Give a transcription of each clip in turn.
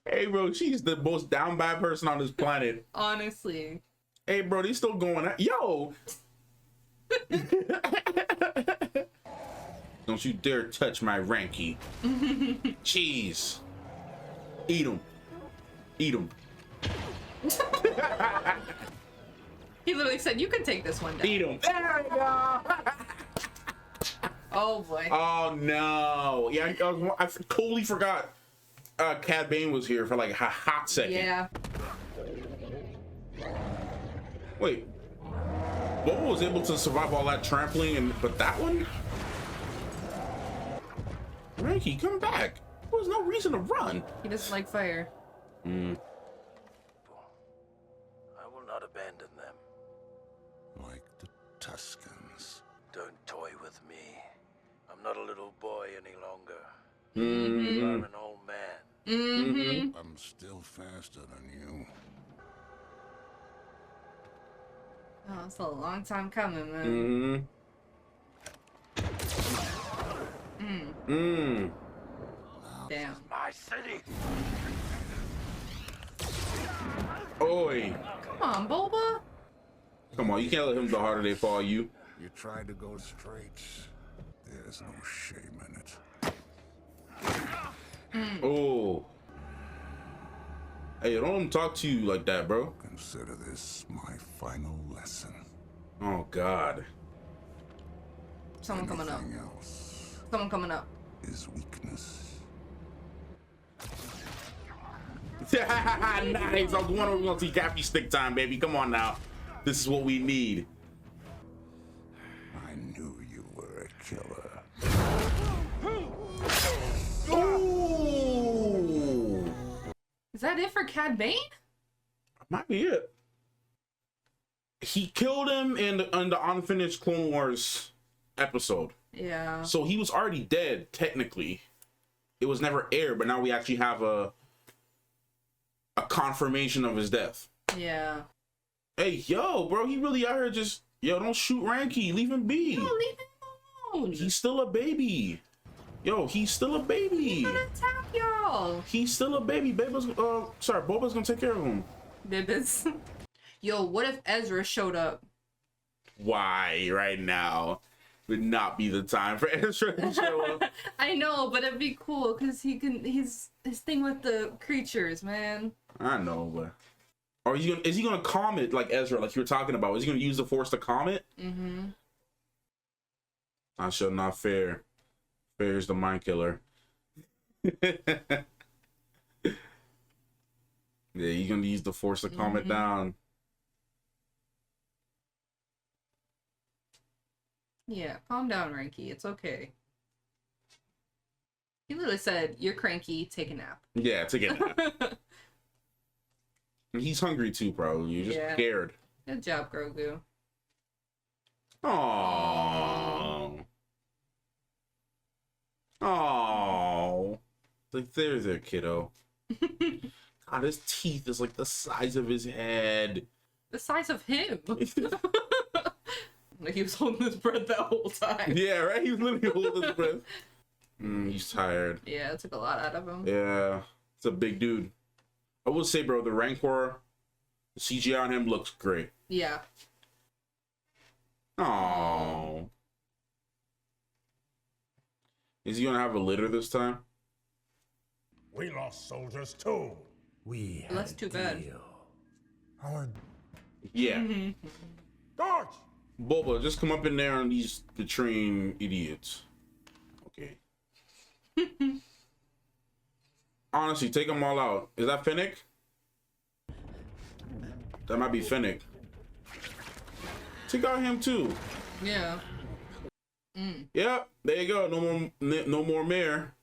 Hey, bro, she's the most down bad person on this planet. Honestly. Hey, bro, they still going at yo. Don't you dare touch my Ranky. Jeez. Eat him. Eat him. He literally said, you can take this one down. Eat him. There we go. Oh boy. Oh no. Yeah, I totally forgot Cad Bane was here for like a hot second. Yeah. Wait. Boba was able to survive all that trampling, but that one? Ranky, come back. There was no reason to run. He doesn't like fire. Mm. I will not abandon them. Like the Tuscans. Don't toy with me. I'm not a little boy any longer. Mm-hmm. I'm an old man. Mm-hmm. I'm still faster than you. Oh, it's a long time coming, man. Mm-hmm. Mm. Damn. My city. Oi. Come on, Boba. Come on, you can't let him the harder they fall you. You tried to go straight. There's no shame in it. Oh. Hey, don't let him talk to you like that, bro. Consider this my final lesson. Oh, God. Someone coming up. Anything else Someone coming up. is weakness. Nice. I was wondering we're gonna see Gappy stick time, baby. Come on now. This is what we need. I knew you were a killer. Ooh. Is that it for Cad Bane? Might be it. He killed him in the unfinished Clone Wars episode. Yeah. So he was already dead, technically. It was never aired, but now we actually have a confirmation of his death. Yeah. Hey, yo, bro, he really out here just, yo, don't shoot Ranky. Leave him be. No, leave him alone. He's still a baby. Yo, he's still a baby. He's gonna attack y'all. He's still a baby. Boba's gonna take care of him. Bibbis. Yo, what if Ezra showed up? Why right now would not be the time for Ezra to show up? I know, but it'd be cool because his thing with the creatures, man. I know, but or is he gonna calm it like Ezra, like you were talking about? Is he gonna use the Force to calm it? Mm-hmm. I shall not fear. Fear is the mind killer. Yeah, he's gonna use the Force to calm it down. Yeah, calm down, Ranky. It's okay. He literally said, "You're cranky. Take a nap." Yeah, to get that. He's hungry too, probably. You're just scared. Good job, Grogu. Aww. Aww. Like, there's a kiddo. God, his teeth is like the size of his head. The size of him. Like he was holding his breath that whole time. Yeah, right? He was literally holding his breath. He's tired. Yeah, it took a lot out of him. Yeah, it's a big dude. I will say, bro, the Rancor, the CGI on him looks great. Yeah. Aww. Is he gonna have a litter this time? We lost soldiers too. We Well, that's too bad. Our Yeah. Dodge! Boba, just come up in there on these betraying idiots. Okay. Honestly, take them all out. Is that Fennec? That might be Fennec. Take out him too. Yeah. Yep, there you go. No more mayor.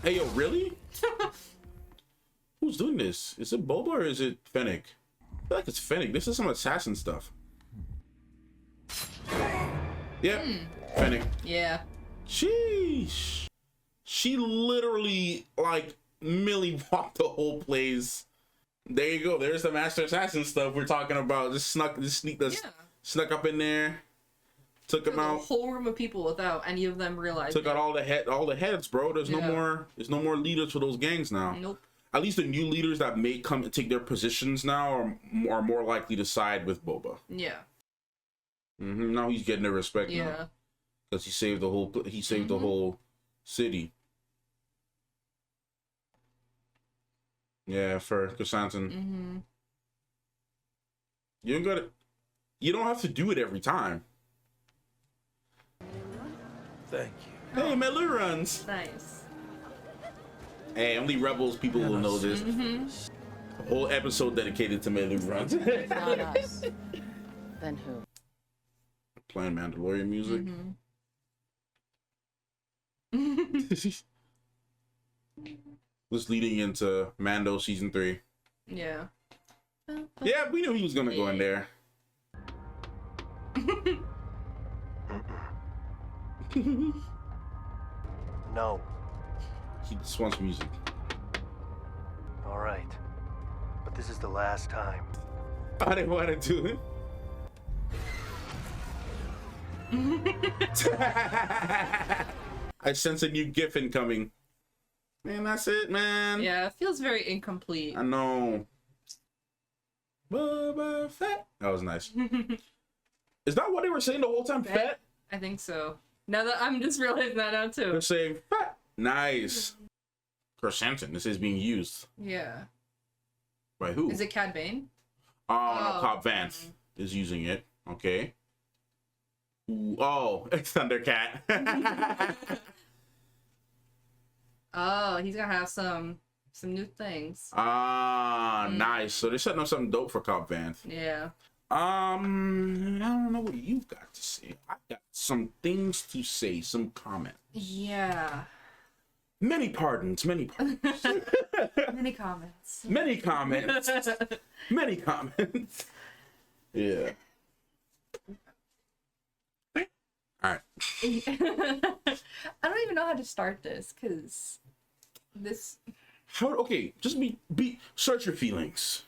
Hey, yo, really? Who's doing this? Is it Boba or is it Fennec? I feel like it's Fennec. This is some assassin stuff. Yep, Fennec. Yeah. Sheesh. She literally, like, millie walked the whole place. There you go. There's the Master Assassin stuff we're talking about. Just snuck up in there. Took him out. A whole room of people without any of them realizing. Took out all the heads, bro. There's no more leaders for those gangs now. Nope. at least the new leaders that may come and take their positions now are more likely to side with Boba. Yeah. Now he's getting the respect now. Yeah. Because he saved the whole city. Yeah, for Chrysanthemum. You don't have to do it every time. Thank you. Hey, Mandalorians. Nice. Hey, only Rebels people will know this. A whole episode dedicated to Mandalorians. Not us. Then who? Playing Mandalorian music. Was leading into Mando season 3. Yeah. Yeah, we knew he was gonna go in there. No. He just wants music. All right. But this is the last time. I didn't want to do it. I sense a new GIF incoming. Man, that's it, man. Yeah, it feels very incomplete. I know. Boba Fett. That was nice. Is that what they were saying the whole time? Fett? I think so. Now that I'm just realizing that now too. They're saying Fett. Nice. Chrysanthemum. This is being used. Yeah. By who? Is it Cad Bane? Oh, no, Cobb Vanth is using it. Okay. Ooh, oh, it's Thundercat. Oh, he's gonna have some new things. Ah, nice. So they're setting up something dope for Cobb Vanth. Yeah. I don't know what you've got to say. I got some things to say, some comments. Yeah. Many pardons, many pardons. Many comments. Many comments. Many comments. Yeah. All right. I don't even know how to start this because this. Okay, just search your feelings.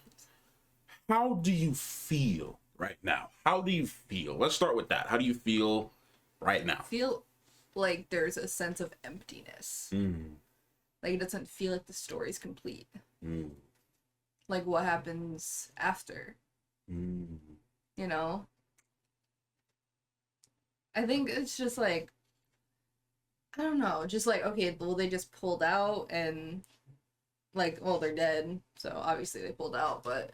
How do you feel right now? How do you feel? Let's start with that. How do you feel right now? I feel like there's a sense of emptiness. Like it doesn't feel like the story's complete. Like what happens after? You know? I think it's just like, I don't know, just like, okay, well, they just pulled out and like, well, they're dead, so obviously they pulled out, but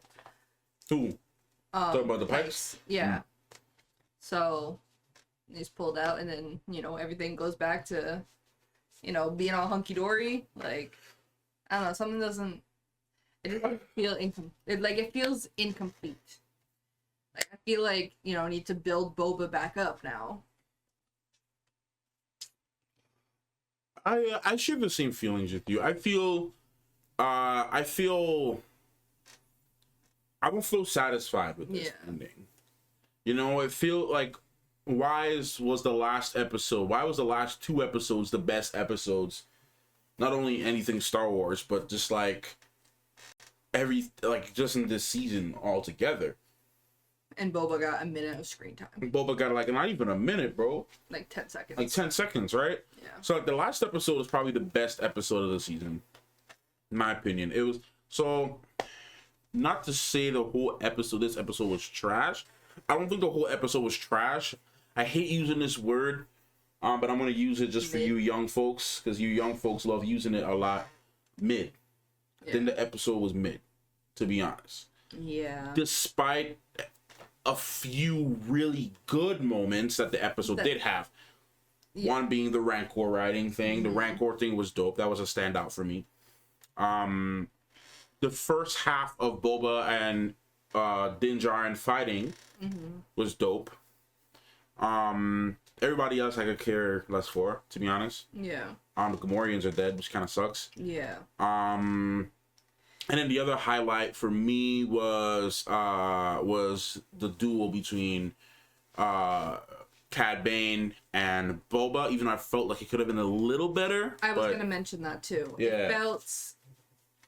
Who? Talking about the pipes? Yeah. So they just pulled out and then, you know, everything goes back to, you know, being all hunky-dory. Like, I don't know, something doesn't, it doesn't feel it feels incomplete. Like, I feel like, you know, I need to build Boba back up now. I share the same feelings with you. I don't feel satisfied with this ending. You know, I feel like why was the last 2 episodes the best episodes? Not only anything Star Wars, but just like just in this season altogether. And Boba got a minute of screen time. Boba got like not even a minute, bro. Like 10 seconds. Like 10 seconds, right? Yeah. So like the last episode is probably the best episode of the season, in my opinion. It was so. Not to say the whole episode, this episode was trash. I don't think the whole episode was trash. I hate using this word, but I'm going to use it just for you young folks, because you young folks love using it a lot. Mid. Yeah. Then the episode was mid, to be honest. Yeah. Despite a few really good moments that the episode did have. Yeah. One being the Rancor riding thing. The Rancor thing was dope. That was a standout for me. The first half of Boba and Din Djarin fighting was dope. Everybody else I could care less for, to be honest. Yeah. The Gamorreans are dead, which kind of sucks. Yeah. And then the other highlight for me was the duel between Cad Bane and Boba, even though I felt like it could have been a little better. I was going to mention that too. Yeah. It felt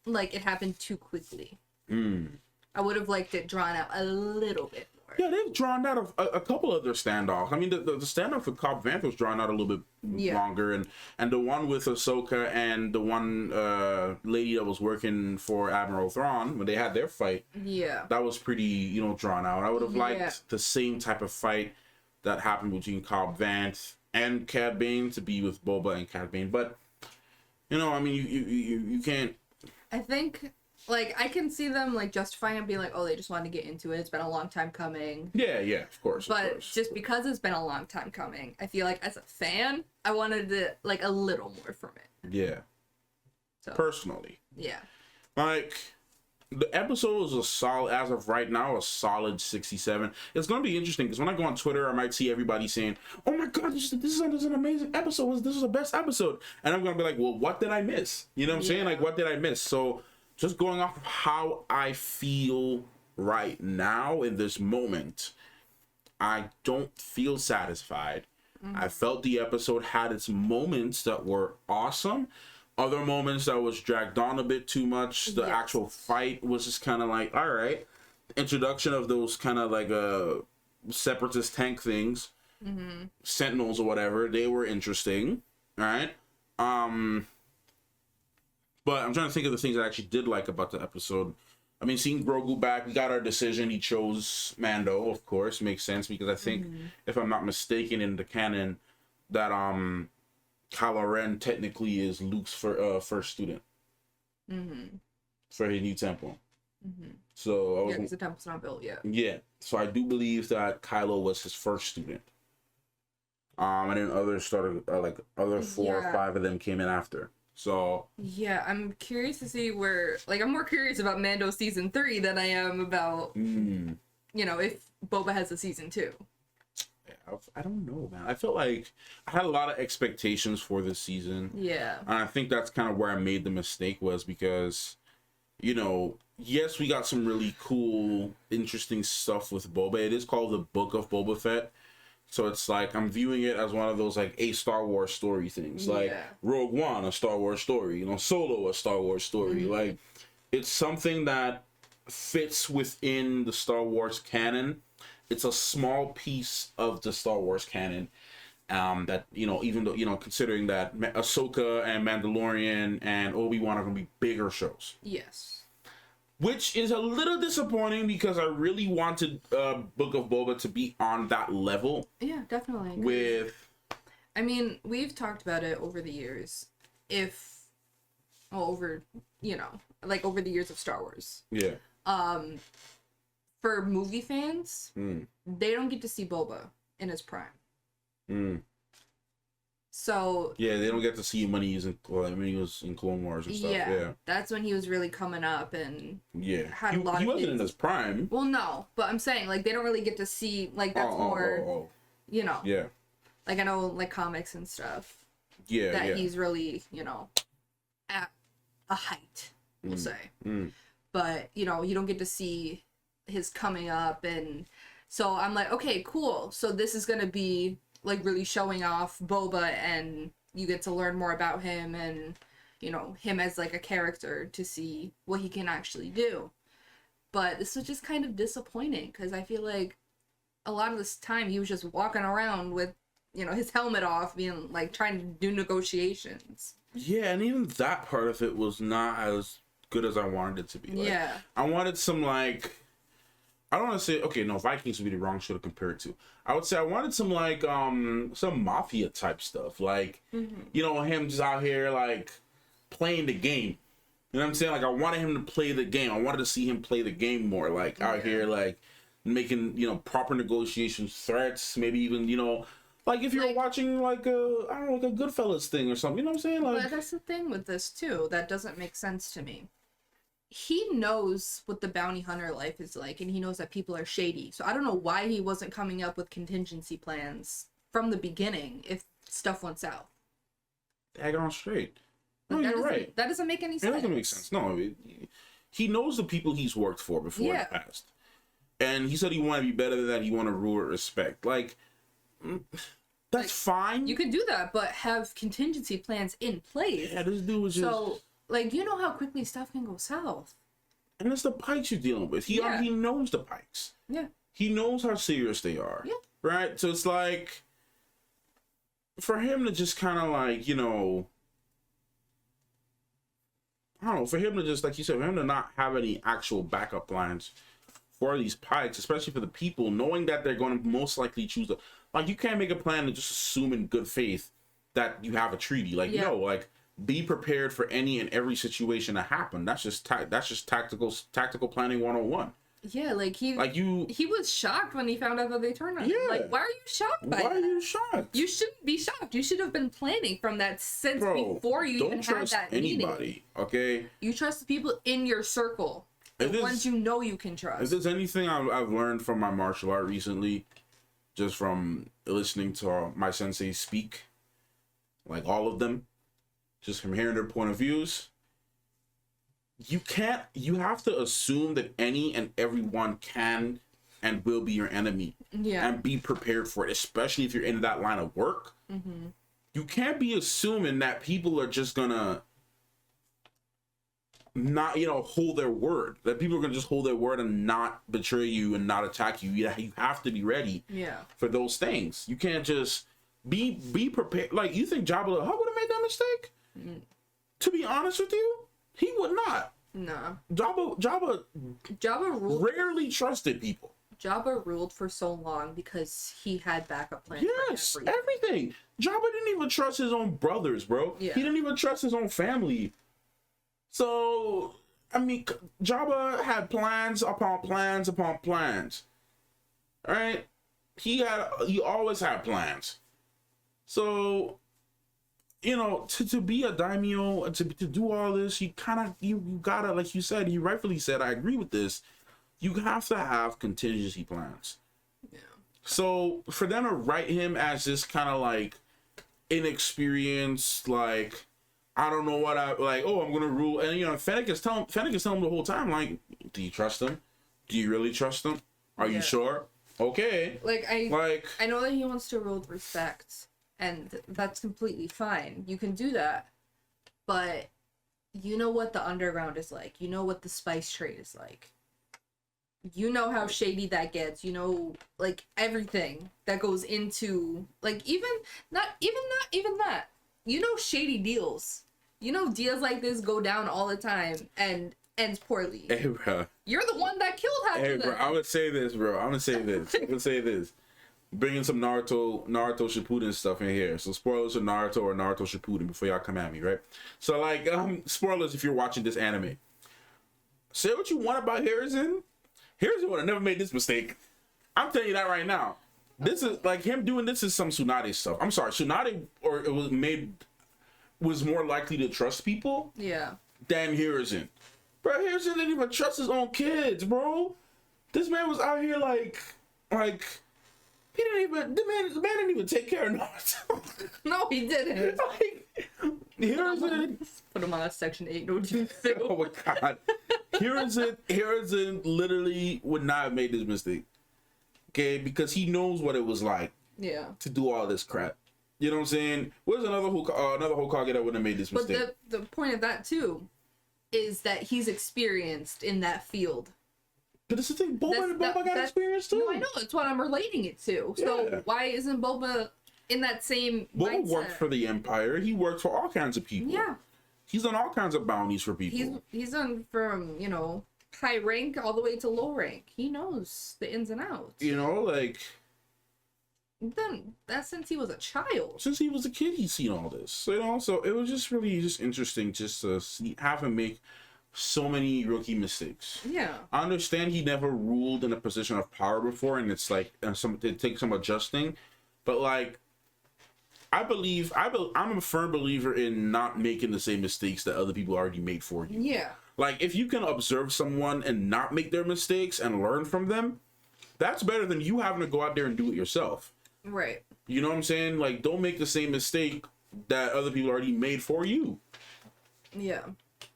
like it happened too quickly. I would have liked it drawn out a little bit more. part. Yeah, they've drawn out a couple of their standoffs. I mean, the standoff with Cobb Vanth was drawn out a little bit longer, and the one with Ahsoka and the one lady that was working for Admiral Thrawn, when they had their fight, that was pretty, drawn out. I would have liked the same type of fight that happened between Cobb Vanth and Cad Bane to be with Boba and Cad Bane, but I mean, you can't. I think, like, I can see them, like, justifying and being like, oh, they just wanted to get into it. It's been a long time coming. Yeah, of course. But just because it's been a long time coming, I feel like as a fan, I wanted to, like, a little more from it. Yeah. So, personally. Yeah. Like, the episode is a solid, as of right now, a solid 67. It's going to be interesting because when I go on Twitter, I might see everybody saying, oh my God, this is an amazing episode. This is the best episode. And I'm going to be like, well, what did I miss? You know what I'm saying? Like, what did I miss? So just going off of how I feel right now in this moment, I don't feel satisfied. I felt the episode had its moments that were awesome. Other moments that was dragged on a bit too much. The actual fight was just kind of like, all right. Introduction of those kind of like separatist tank things, sentinels or whatever, they were interesting, all right? But I'm trying to think of the things I actually did like about the episode. I mean, seeing Grogu back, we got our decision. He chose Mando, of course, makes sense because I think, if I'm not mistaken, in the canon, that Kylo Ren technically is Luke's first student for his new temple. So because the temple's not built yet. Yeah, so I do believe that Kylo was his first student. And then others started, other 4 or 5 of them came in after. So yeah, I'm curious to see where. Like, I'm more curious about Mando season 3 than I am about if Boba has a season 2. I don't know, man. I felt like I had a lot of expectations for this season. Yeah. And I think that's kind of where I made the mistake, was because, yes, we got some really cool, interesting stuff with Boba. It is called the Book of Boba Fett. So it's like, I'm viewing it as one of those, like, a Star Wars story things. Like, Rogue One, a Star Wars story. Solo, a Star Wars story. Like, it's something that fits within the Star Wars canon. It's a small piece of the Star Wars canon that, even though, considering that Ahsoka and Mandalorian and Obi-Wan are going to be bigger shows. Yes. Which is a little disappointing because I really wanted Book of Boba to be on that level. Yeah, definitely. I mean, we've talked about it over the years. Over the years of Star Wars. Yeah. For movie fans, they don't get to see Boba in his prime. So yeah, they don't get to see him when he was in Clone Wars and stuff. Yeah, that's when he was really coming up and had a lot. He wasn't in his prime. Well, no, but I'm saying, like, they don't really get to see, like, that's more. Yeah. Like, I know, like, comics and stuff. Yeah. That he's really, at a height, we'll say. But you don't get to see his coming up, and so I'm like, okay, cool, so this is gonna be like really showing off Boba, and you get to learn more about him and him as like a character to see what he can actually do. But this was just kind of disappointing because I feel like a lot of this time he was just walking around with his helmet off, being like trying to do negotiations. Yeah, and even that part of it was not as good as I wanted it to be. Like, I wanted some, like, I don't want to say, okay, no, Vikings would be the wrong show to compare it to. I would say I wanted some, like, some mafia type stuff. Like, him just out here, like, playing the game. You know what I'm saying? Like, I wanted him to play the game. I wanted to see him play the game more. Like, out here, like, making, proper negotiations, threats, maybe even, like, if you're watching, like, I don't know, like a Goodfellas thing or something. You know what I'm saying? Like, but that's the thing with this, too. That doesn't make sense to me. He knows what the bounty hunter life is like, and he knows that people are shady. So I don't know why he wasn't coming up with contingency plans from the beginning if stuff went south. Dag on straight. Like, no, you're right. That doesn't make any sense. It doesn't make sense. No, he knows the people he's worked for before in the past. And he said he wanted to be better than that. He wanted to rule with respect. Like, that's fine. You could do that, but have contingency plans in place. Yeah, this dude was just... So, like, you know how quickly stuff can go south. And it's the Pikes you're dealing with. He knows the Pikes. Yeah. he knows how serious they are. Yeah. Right? So it's like, for him to just kind of like, you know, I don't know, for him to just, like you said, for him to not have any actual backup plans for these pikes, especially for the people, knowing that they're going to most likely choose the, like, you can't make a plan and just assume in good faith that you have a treaty. Like, no, like, be prepared for any and every situation to happen. That's just tactical planning 101. Yeah, like he was shocked when he found out that they turned on him. Like, why are you shocked by that? Why are you shocked? You shouldn't be shocked. You should have been planning from that since before you even had that meeting. Okay? You trust the people in your circle. The ones you know you can trust. If there's anything I've learned from my martial art recently, just from listening to my sensei speak, like all of them, just from hearing their point of views, you have to assume that any and everyone can and will be your enemy. Yeah. And be prepared for it, especially if you're in that line of work. Mm-hmm. You can't be assuming that people are just gonna not, you know, hold their word. That people are gonna just hold their word and not betray you and not attack you. Yeah, you have to be ready for those things. You can't just be prepared. Like, you think Jabba the Hutt would have made that mistake? Mm. To be honest with you, he would not. No. Jabba ruled, rarely trusted people. Jabba ruled for so long because he had backup plans. Yes, for everything. Jabba didn't even trust his own brothers, bro. Yeah. He didn't even trust his own family. So, I mean, Jabba had plans upon plans upon plans. All right? He always had plans. So, you know, to be a daimyo, to do all this, you gotta, like you said, you rightfully said, I agree with this, you have to have contingency plans. Yeah. So for them to write him as this kind of like inexperienced, like, I don't know what I'm gonna rule, and you know, Fennec is telling him the whole time, like, do you trust him? Do you really trust him? Are you sure? Okay. I know that he wants to rule with respect. And that's completely fine. You can do that. But you know what the underground is like. You know what the spice trade is like. You know how shady that gets. You know, like, everything that goes into, like, not even that. You know shady deals. You know deals like this go down all the time and ends poorly. Hey, bro. You're the one that killed half of them. Bro, I'm gonna say this. Bringing some Naruto Shippuden stuff in here. So spoilers for Naruto or Naruto Shippuden before y'all come at me, right? So, like, spoilers if you're watching this anime. Say what you want about Hiruzen. Hiruzen would have never made this mistake. I'm telling you that right now. This is, like, him doing this is some Tsunade stuff. I'm sorry, Tsunade was more likely to trust people than Hiruzen. Bro, Hiruzen didn't even trust his own kids, bro. This man was out here like he didn't even, the man didn't even take care of Naruto. No, he didn't. Hiruzen, put him on a Section 8 no jutsu. Oh my god. Hiruzen literally would not have made this mistake. Okay, because he knows what it was like to do all this crap. You know what I'm saying? Where's another Hokage that wouldn't have made this mistake? But the point of that too is that he's experienced in that field. But it's the thing, Boba got experience too. No, I know, that's what I'm relating it to. Yeah. So why isn't Boba in that same Boba worked for the Empire. He worked for all kinds of people. Yeah. He's done all kinds of bounties for people. He's done from, you know, high rank all the way to low rank. He knows the ins and outs. You know, like, then that's since he was a child. Since he was a kid, he's seen all this. You know, so it was just really interesting just to have him make so many rookie mistakes. Yeah. I understand he never ruled in a position of power before, and it's like it takes some adjusting. But like, I'm a firm believer in not making the same mistakes that other people already made for you. Yeah. Like, if you can observe someone and not make their mistakes and learn from them, that's better than you having to go out there and do it yourself. Right. You know what I'm saying? Like, don't make the same mistake that other people already made for you. Yeah.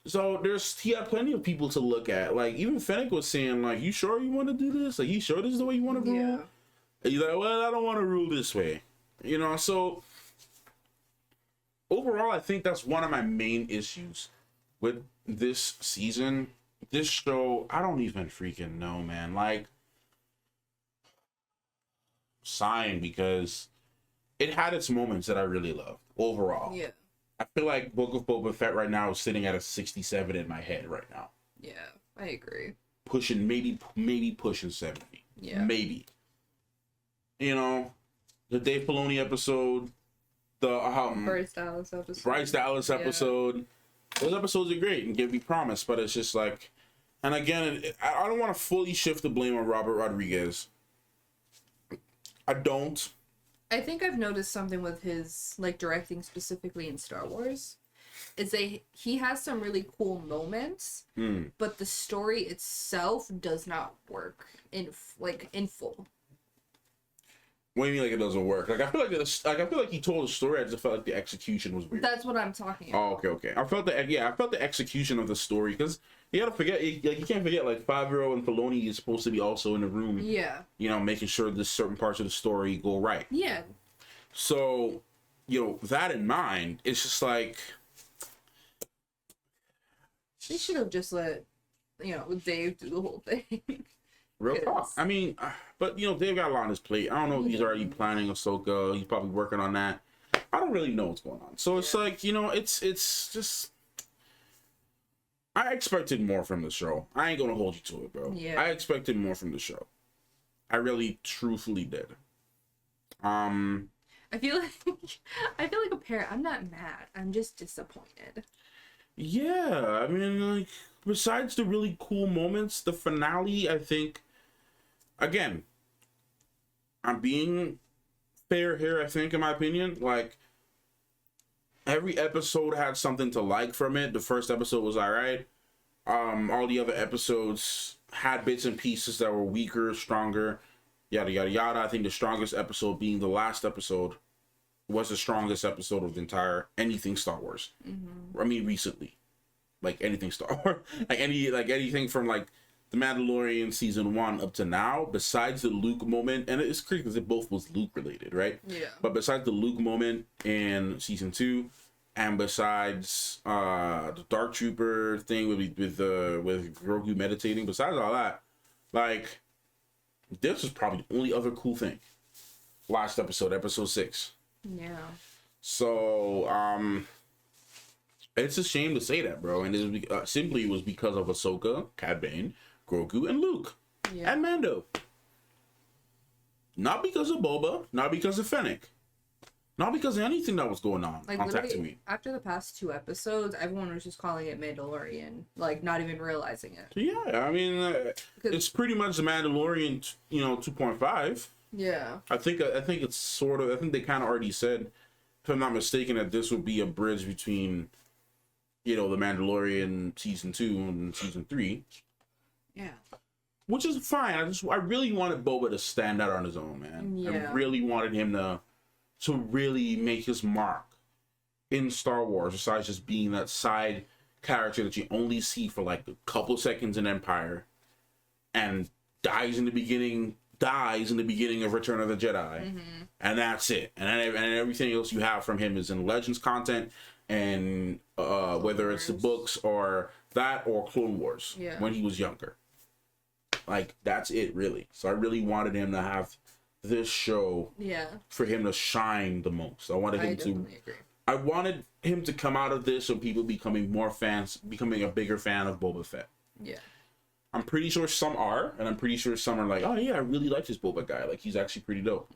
So he had plenty of people to look at. Like, even Fennec was saying, like, you sure you want to do this? Like, you sure this is the way you want to rule? Yeah. And he's like, well, I don't want to rule this way. You know, so overall, I think that's one of my main issues with this season. This show, I don't even freaking know, man. Like, sign because it had its moments that I really loved overall. Yeah. I feel like Book of Boba Fett right now is sitting at a 67 in my head right now. Yeah, I agree. Pushing maybe pushing 70. Yeah. Maybe. You know, the Dave Filoni episode, the Bryce Dallas episode. episode. Those episodes are great and give me promise, but it's just like, and again, I don't want to fully shift the blame on Robert Rodriguez. I don't. I think I've noticed something with his like directing specifically in Star Wars. Is he has some really cool moments, but the story itself does not work in full. What do you mean like it doesn't work? Like I feel like he told a story. I just felt like the execution was weird. That's what I'm talking about. Oh, okay. I felt the execution of the story because you gotta forget, you can't forget like 5-year-old and Filoni is supposed to be also in the room. Yeah. You know, making sure that certain parts of the story go right. Yeah. So, you know, that in mind, it's just like they should have just let Dave do the whole thing. Real talk. I mean, but you know, Dave got a lot on his plate. I don't know if he's already planning Ahsoka. He's probably working on that. I don't really know what's going on. So it's like, you know, it's just. I expected more from the show. I ain't gonna hold you to it, bro. Yeah. I expected more from the show. I really, truthfully did. I feel like a parent. I'm not mad. I'm just disappointed. Yeah, I mean, like, besides the really cool moments, the finale, I think, again, I'm being fair here, I think, in my opinion. Like, every episode had something to like from it. The first episode was alright. All the other episodes had bits and pieces that were weaker, stronger, yada, yada, yada. I think the strongest episode being the last episode was the strongest episode of the entire anything Star Wars. I mean, recently, like anything Star Wars, anything from like the Mandalorian season 1 up to now. Besides the Luke moment, and it's crazy because it both was Luke related, right? Yeah. But besides the Luke moment in season 2, and besides the Dark Trooper thing with Grogu meditating, besides all that, like this is probably the only other cool thing. Last episode 6. Yeah. So, it's a shame to say that, bro. And it simply was because of Ahsoka, Cad Bane, Grogu, and Luke. Yeah. And Mando. Not because of Boba, not because of Fennec. Not because of anything that was going on Tatooine. After the past 2 episodes, everyone was just calling it Mandalorian, like not even realizing it. Yeah, I mean, it's pretty much the Mandalorian, 2.5. Yeah. I think it's sort of. I think they kind of already said, if I'm not mistaken, that this would be a bridge between, the Mandalorian season 2 and season 3. Yeah. Which is fine. I really wanted Boba to stand out on his own, man. Yeah. I really wanted him to really make his mark in Star Wars, besides just being that side character that you only see for like a couple seconds in Empire, and dies in the beginning of Return of the Jedi, and that's it. And everything else you have from him is in Legends content, and whether it's the books or that or Clone Wars when he was younger. Like, that's it, really. So I really wanted him to have this show for him to shine the most. I wanted him to come out of this and people becoming a bigger fan of Boba Fett. Yeah. I'm pretty sure some are, and I'm pretty sure some are like, oh yeah, I really like this Boba guy. Like, he's actually pretty dope.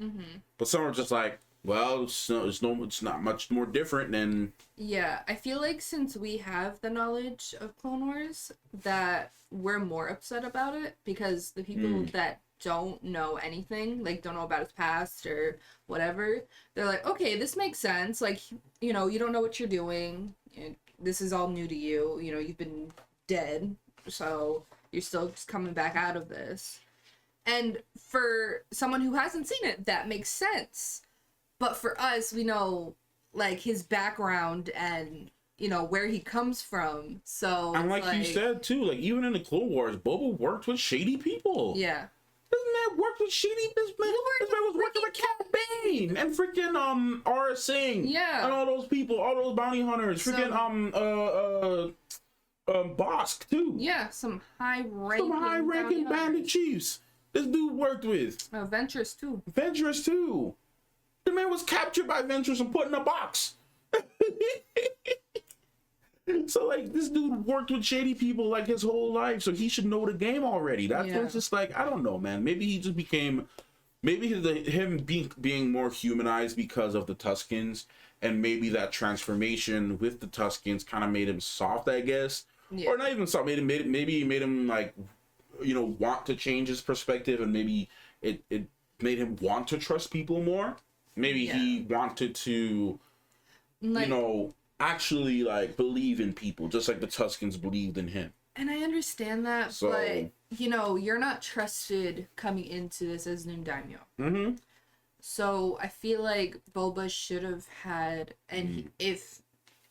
But some are just like, well, it's not much more different than... Yeah, I feel like since we have the knowledge of Clone Wars, that we're more upset about it, because the people that don't know anything, like don't know about his past or whatever, they're like, okay, this makes sense. Like, you don't know what you're doing. This is all new to you. You've been dead, so you're still just coming back out of this. And for someone who hasn't seen it, that makes sense. But for us, we know, like, his background and, where he comes from. So, and like you said, too, like, even in the Clone Wars, Boba worked with shady people. Yeah. This man worked with shady... This man was working with Cad Bane and freaking, Aura Singh. Yeah. And all those people, all those bounty hunters. Freaking, Bosk, too. Yeah, some high-ranking bandit chiefs. this dude worked with. Ventress too. Ventress too. The man was captured by Ventress and put in a box. So like this dude worked with shady people like his whole life, so he should know the game already. That's just like, I don't know, man. Maybe he just became, him being more humanized because of the Tuskens, and maybe that transformation with the Tuskens kind of made him soft, I guess, or not even soft. Maybe made him like, you know, want to change his perspective, and maybe it made him want to trust people more. Maybe he wanted to, like, you know, actually like believe in people just like the Tuskens believed in him. And I understand that, so, but you know, you're not trusted coming into this as new daimyo. Mm-hmm. So I feel like Boba should have had, and if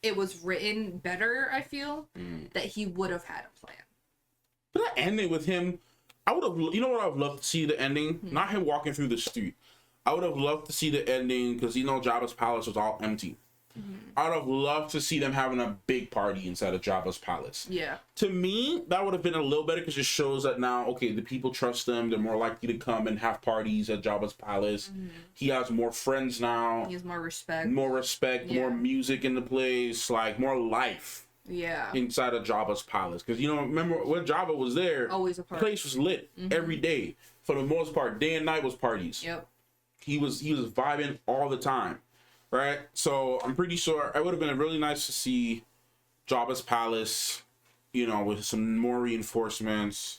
it was written better, I feel that he would have had a plan. But that ending with him, I would have, you know what I would love to see the ending? Not him walking through the street. I would have loved to see the ending, because you know Jabba's palace was all empty. I would have loved to see them having a big party inside of Jabba's palace. Yeah. To me, that would have been a little better, because it shows that now, okay, the people trust them. They're more likely to come and have parties at Jabba's palace. He has more friends now. He has more respect. More music in the place, like more life. Yeah. Inside of Jabba's palace. Because, you know, remember when Jabba was there, always a party. The place was lit every day. For the most part, day and night was parties. Yep. He was vibing all the time. Right, so I'm pretty sure it would have been really nice to see Jabba's palace, you know, with some more reinforcements.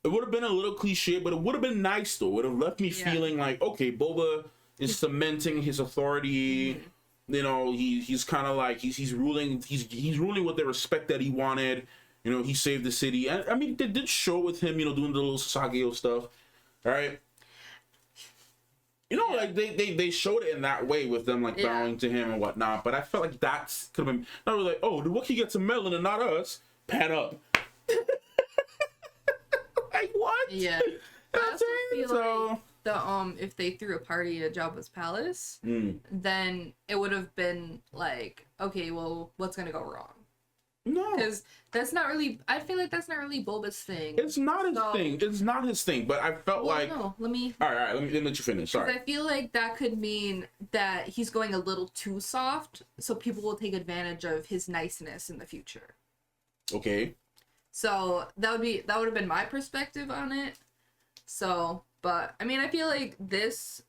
It would have been a little cliche, but it would have been nice though. It would have left me feeling like, okay, Boba is cementing his authority. You know, he's kind of like he's ruling with the respect that he wanted. You know, he saved the city. And I mean, they did show with him, you know, doing the little Sasageo stuff. All right. You know, like they showed it in that way with them like bowing to him and whatnot, but I felt like that could have been not really like, oh, the Wookiee gets a melon and not us. Pan up. Like what? Yeah. I also feel like if they threw a party at Jabba's palace, then it would have been like, okay, well, what's gonna go wrong? No, because that's not really. I feel like that's not really Boba's thing. It's not his thing. It's not his thing. But I felt like. No, let me. All right. Let me let you finish. Sorry. I feel like that could mean that he's going a little too soft, so people will take advantage of his niceness in the future. Okay. So that would have been my perspective on it. So, but I mean, I feel like this.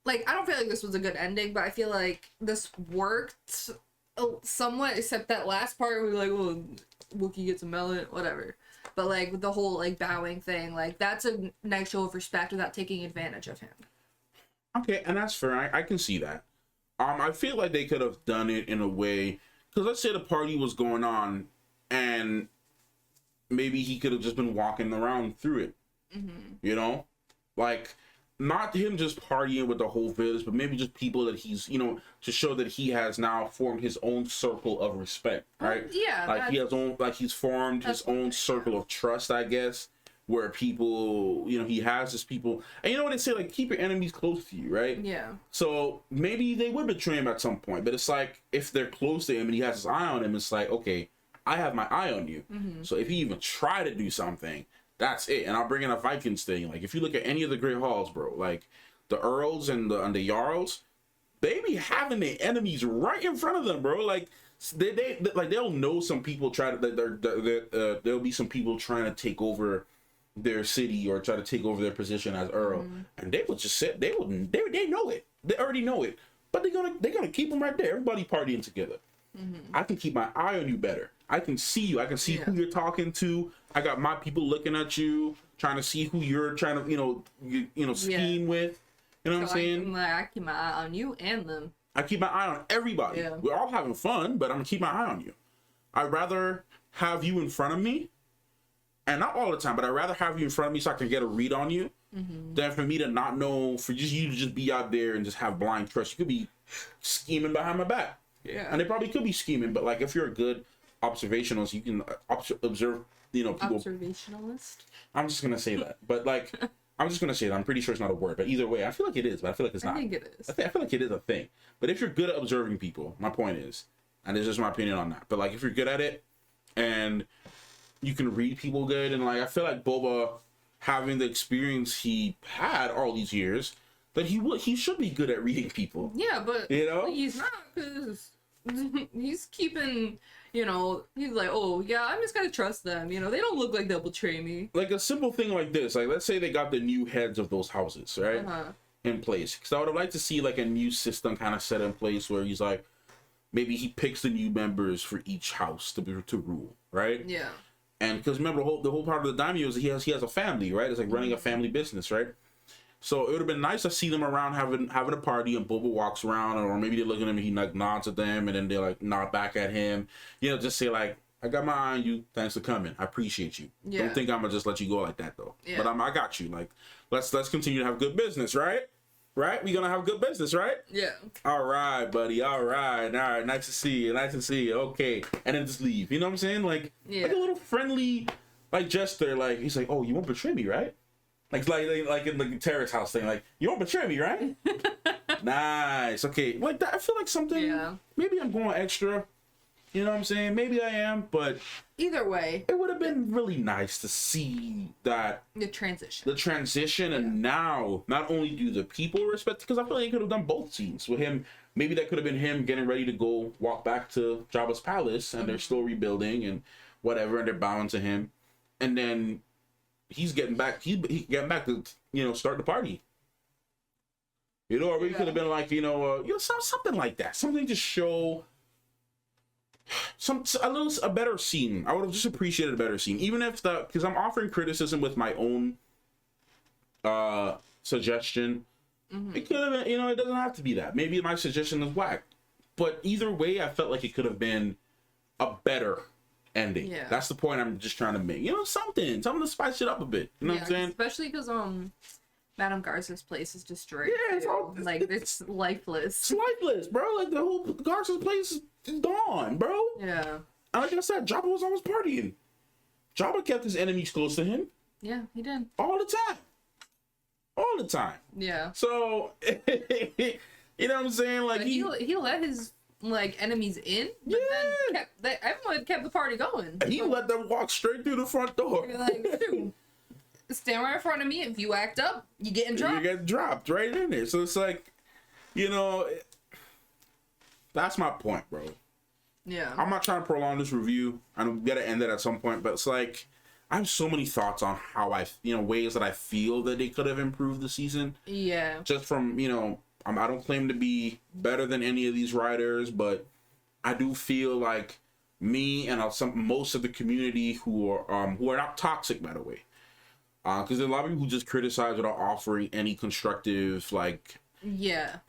Like, I don't feel like this was a good ending, but I feel like this worked somewhat, except that last part we were like, well, Wookiee gets a melon, whatever. But like the whole like bowing thing, like that's a nice show of respect without taking advantage of him. Okay, and that's fair. I can see that. I feel like they could have done it in a way, because let's say the party was going on and maybe he could have just been walking around through it. You know, like not him just partying with the whole village, but maybe just people that he's, you know, to show that he has now formed his own circle of respect, right? Yeah. Like he's formed his own circle of trust, I guess, where people, you know, he has his people. And you know what they say, like, keep your enemies close to you, right? Yeah. So maybe they would betray him at some point, but it's like, if they're close to him and he has his eye on him, it's like, okay, I have my eye on you. So if he even try to do something, that's it. And I'll bring in a Vikings thing. Like, if you look at any of the Great Halls, bro, like the Earls and the Jarls, they be having their enemies right in front of them, bro. Like they'll know some people there'll be some people trying to take over their city or try to take over their position as Earl, and they would just sit. They know it. They already know it. But they're gonna keep them right there. Everybody partying together. I can keep my eye on you better. I can see you. I can see who you're talking to. I got my people looking at you, trying to see who you're trying to, scheme with. You know what I'm saying? I keep my eye on you and them. I keep my eye on everybody. Yeah. We're all having fun, but I'm gonna keep my eye on you. I'd rather have you in front of me, and not all the time, but I'd rather have you in front of me so I can get a read on you, than for me to not know, for just you to just be out there and just have blind trust. You could be scheming behind my back. Yeah. And they probably could be scheming, but like if you're a good observationalist, you can observe, people. Observationalist? I'm just gonna say that, but like I'm just gonna say that. I'm pretty sure it's not a word, but either way, I feel like it is, but I feel like it's not. I think it is. I feel like it is a thing. But if you're good at observing people, my point is, and this is my opinion on that, but like if you're good at it and you can read people good, and like I feel like Boba having the experience he had all these years, that he should be good at reading people. Yeah, but you know, he's not, because he's keeping, you know, he's like, oh yeah, I'm just gonna trust them. You know, they don't look like they'll betray me. Like a simple thing like this, like let's say they got the new heads of those houses, right, in place. Because I would have liked to see like a new system kind of set in place where he's like, maybe he picks the new members for each house to rule, right? Yeah. And because remember the whole part of the daimyo is he has a family, right? It's like running a family business, right? So it would have been nice to see them around having a party, and Boba walks around, or maybe they look at him and he like nods at them, and then they like nod back at him. You know, just say like, I got my eye on you. Thanks for coming. I appreciate you. Yeah. Don't think I'm gonna just let you go like that though. Yeah. But I got you. Like, let's continue to have good business, right? Right? We gonna have good business, right? Yeah. All right, buddy. All right. Nice to see you. Nice to see you. Okay. And then just leave. You know what I'm saying? Like, like a little friendly, like gesture. Like he's like, oh, you won't betray me, right? Like in the terrace house thing. Like, you won't betray me, right? Nice. Okay. Like that. I feel like something. Yeah. Maybe I'm going extra. You know what I'm saying? Maybe I am, but either way, it would have been really nice to see that the transition, and now not only do the people respect, because I feel like he could have done both scenes with him. Maybe that could have been him getting ready to go walk back to Jabba's palace, and they're still rebuilding and whatever, and they're bowing to him, and then he's getting back. He getting back to start the party. You know, or we could have been like something like that, something to show. A better scene. I would have just appreciated a better scene, even if because I'm offering criticism with my own suggestion. It could have been, it doesn't have to be that. Maybe my suggestion is whack, but either way, I felt like it could have been a better ending. Yeah, that's the point I'm just trying to make. Something to spice it up a bit. You know what I'm saying? Especially because Madame Garza's place is destroyed. Yeah, it's all, it's lifeless. It's lifeless, bro. Like the whole Garza's place is gone, bro. Yeah. And like I said, Jabba was always partying. Jabba kept his enemies close to him. Yeah, he did. All the time. All the time. Yeah. So, you know what I'm saying? Like but he let his enemies in, but then everyone kept the party going. He let them walk straight through the front door. Like, dude. Stand right in front of me. If you act up, you getting dropped. You get dropped right in there. So it's like, that's my point, bro. Yeah. I'm not trying to prolong this review. I'm gonna end it at some point, but it's like I have so many thoughts on how ways that I feel that they could have improved the season. Yeah. Just from I don't claim to be better than any of these writers, but I do feel like me and most of the community who are not toxic, by the way. Because there's a lot of people who just criticize without offering any constructive,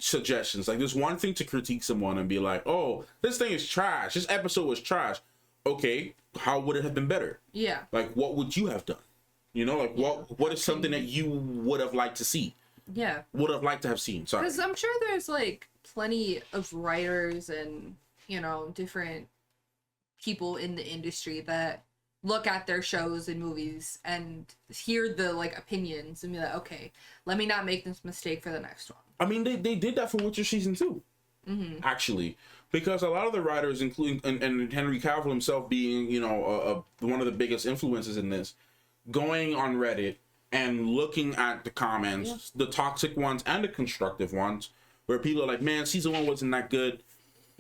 suggestions. Like, there's one thing to critique someone and be like, oh, this thing is trash. This episode was trash. Okay, how would it have been better? Yeah. Like, what would you have done? What is something that you would have liked to see? Yeah. Would have liked to have seen, sorry. Because I'm sure there's, plenty of writers and, different people in the industry that look at their shows and movies and hear the opinions and be like, okay, let me not make this mistake for the next one. I mean, they did that for Witcher season 2, actually, because a lot of the writers, including and Henry Cavill himself being one of the biggest influences in this, going on Reddit and looking at the comments, the toxic ones and the constructive ones, where people are like, man, season 1 wasn't that good.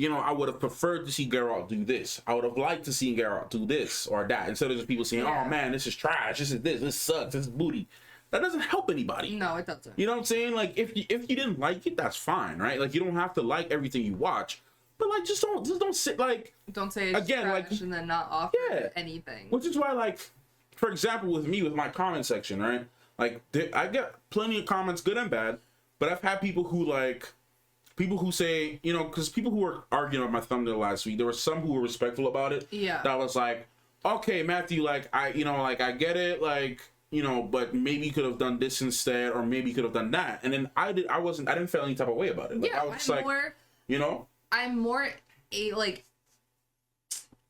I would have preferred to see Geralt do this. I would have liked to see Geralt do this or that. Instead of just people saying, oh man, this is trash. This sucks. This is booty. That doesn't help anybody. No, it doesn't. You know what I'm saying? Like, if you didn't like it, that's fine, right? Like, you don't have to like everything you watch. But just don't sit don't say it's again trash and then not offer anything. Which is why, for example, with me, with my comment section, right? I get plenty of comments, good and bad, but I've had people who say, because people who were arguing about my thumbnail last week, there were some who were respectful about it. Yeah. That was like, okay, Matthew, I get it, but maybe you could have done this instead, or maybe you could have done that. And then I didn't feel any type of way about it. I was I'm more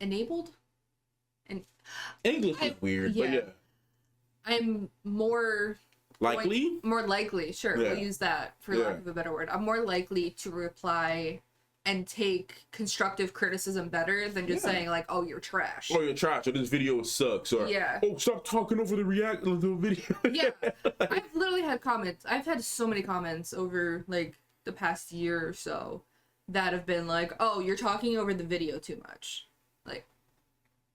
enabled. And English is weird, but yeah. I'm more likely? More likely, sure. Yeah. We'll use that for lack of a better word. I'm more likely to reply and take constructive criticism better than just saying like, oh, you're trash. Or you're trash, or this video sucks, or oh, stop talking over the video. Yeah. I've literally had comments. I've had so many comments over like the past year or so that have been like, oh, you're talking over the video too much. Like,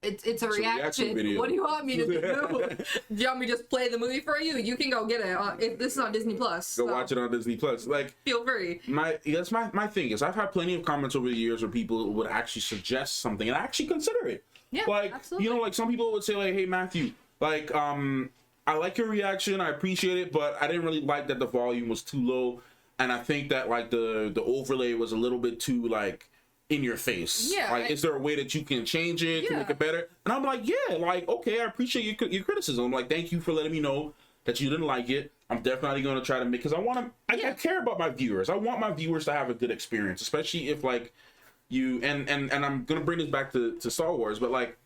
it's a reaction. Video. What do you want me to do? Do you want me to just play the movie for you? You can go get it. If this is on Disney Plus. Go watch it on Disney Plus. Like, feel free. That's my thing is I've had plenty of comments over the years where people would actually suggest something and I actually consider it. Yeah, like, absolutely. you know, like some people would say like, hey Matthew, like I like your reaction, I appreciate it, but I didn't really like that the volume was too low, and I think that like the overlay was a little bit too like in your face. Yeah. Like, is there a way that you can change it to make it better? And I'm like, yeah, like, okay, I appreciate your criticism. I'm like, thank you for letting me know that you didn't like it. I'm definitely going to try to make, because I care about my viewers. I want my viewers to have a good experience, especially if like you, and I'm going to bring this back to Star Wars, but like,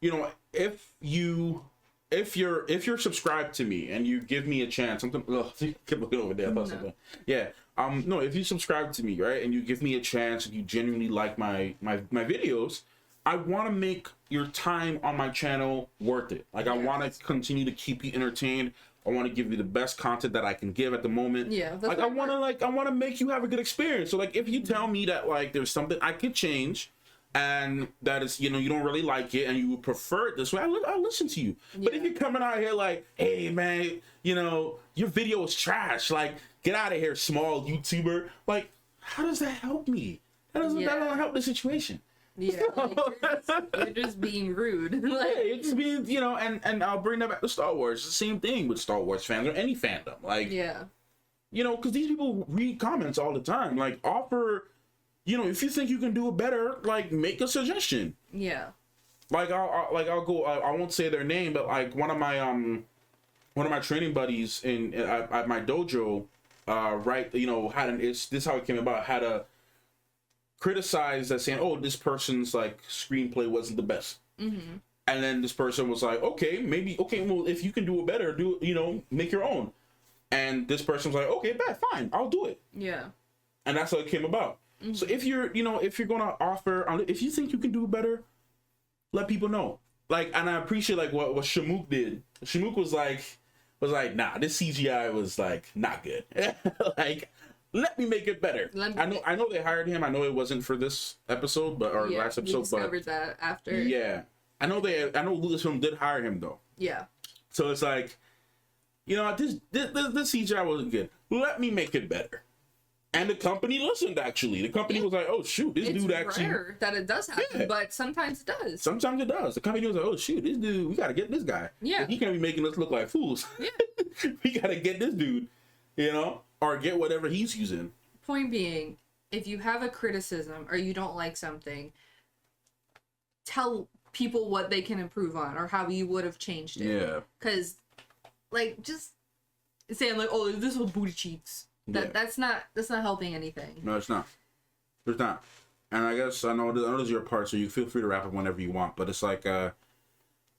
you know, if you're subscribed to me and you give me a chance, something, keep looking over there. I thought something. Yeah. No, if you subscribe to me, right, and you give me a chance, and you genuinely like my videos, I want to make your time on my channel worth it. Like, I want to continue to keep you entertained. I want to give you the best content that I can give at the moment. Yeah. Like, I want to make you have a good experience. So, like, if you tell me that, like, there's something I could change, and that is, you know, you don't really like it and you would prefer it this way, I'll listen to you. Yeah. But if you're coming out here like, hey man, you know, your video is trash, like, get out of here, small YouTuber, like, how does that help me? That doesn't help the situation. Yeah, like, you're just being rude. Like, yeah, it's just being, you know, and I'll bring that back to Star Wars. It's the same thing with Star Wars fans or any fandom. Like, yeah, you know, because these people read comments all the time. Like, offer, you know, if you think you can do it better, like, make a suggestion. Yeah. Like, I'll go. I won't say their name, but like one of my training buddies at my dojo, right? You know, this is how it came about. Had a criticize that, saying, oh, this person's like screenplay wasn't the best. Mm-hmm. And then this person was like, okay, well, if you can do it better, make your own. And this person was like, okay, fine, I'll do it. Yeah. And that's how it came about. Mm-hmm. So if you're gonna offer, if you think you can do better, let people know. Like, and I appreciate like what Shamook did. Shamook was like, nah, this CGI was like not good. Like, let me make it better. I know they hired him. I know it wasn't for this episode, last episode. We discovered that after. Yeah, I know Lucasfilm did hire him though. Yeah. So it's like, you know, this CGI wasn't good. Let me make it better. And the company listened, actually. The company was like, oh, shoot, this dude actually... It's rare that it does happen, but sometimes it does. Sometimes it does. The company was like, oh, shoot, this dude, we got to get this guy. Yeah. He can't be making us look like fools. Yeah. We got to get this dude, you know, or get whatever he's using. Point being, if you have a criticism or you don't like something, tell people what they can improve on or how you would have changed it. Yeah. Because, like, just saying, like, oh, this was booty cheeks. That's not helping anything. No, it's not. It's not. And I guess I know this is your part, so you feel free to wrap up whenever you want. But it's like, the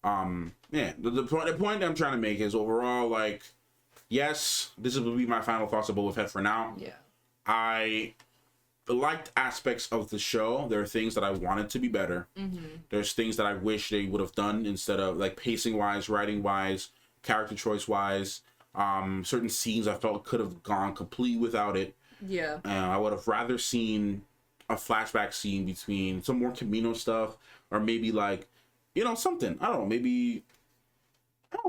point I'm trying to make is overall, like, yes, this will be my final thoughts of BOBA FETT for now. Yeah. I liked aspects of the show. There are things that I wanted to be better. Mm-hmm. There's things that I wish they would have done instead of, like, pacing wise, writing wise, character choice wise. Certain scenes I felt could have gone completely without it. Yeah. I would have rather seen a flashback scene between some more Camino stuff, or maybe like, you know, something. I don't know, maybe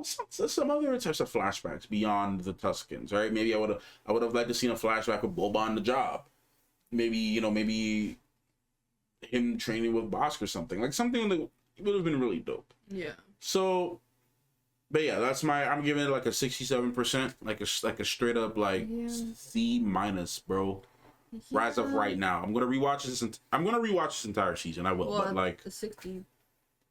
some other types of flashbacks beyond the Tuscans, right? Maybe I would have liked to seen a flashback with Boba on the job. Maybe him training with Bosk or something. Like something that would have been really dope. Yeah. So, but yeah, I'm giving it like a 67%, like a straight up like C-, bro. Yeah. Rise up right now. I'm gonna rewatch this entire season. I will, but like a 63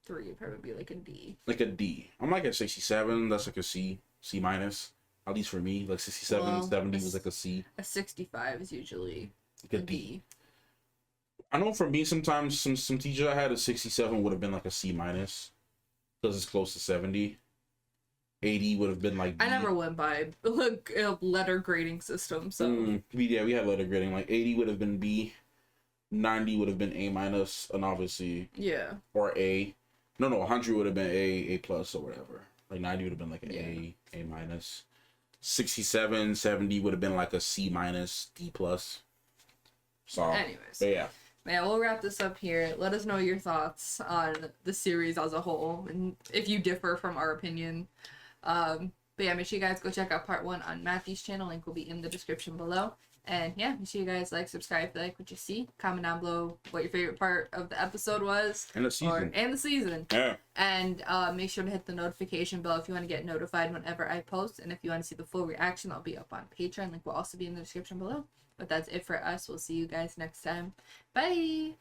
would probably be like a D. Like a D. I'm like a 67. That's like a C-. At least for me, like 67, 70 was like a C. A 65 is usually like a D. I know for me, sometimes some teachers I had a 67 would have been like a C- because it's close to 70. 80 would have been like B. I never went by a letter grading system, so we had letter grading. Like 80 would have been B, 90 would have been A minus, and obviously, Yeah. or A. No, 100 would have been A plus, or whatever. Like 90 would have been like an A minus. 67, 70 would have been like a C minus, D plus. So, anyways, yeah. Man, we'll wrap this up here. Let us know your thoughts on the series as a whole, and if you differ from our opinion. But yeah, make sure you guys go check out part 1 on Matthew's channel. Link will be in the description below. And yeah, make sure you guys like, subscribe if you like what you see. Comment down below what your favorite part of the episode was. And the season. And the season. Yeah. And make sure to hit the notification bell if you want to get notified whenever I post. And if you want to see the full reaction, I'll be up on Patreon. Link will also be in the description below. But that's it for us. We'll see you guys next time. Bye!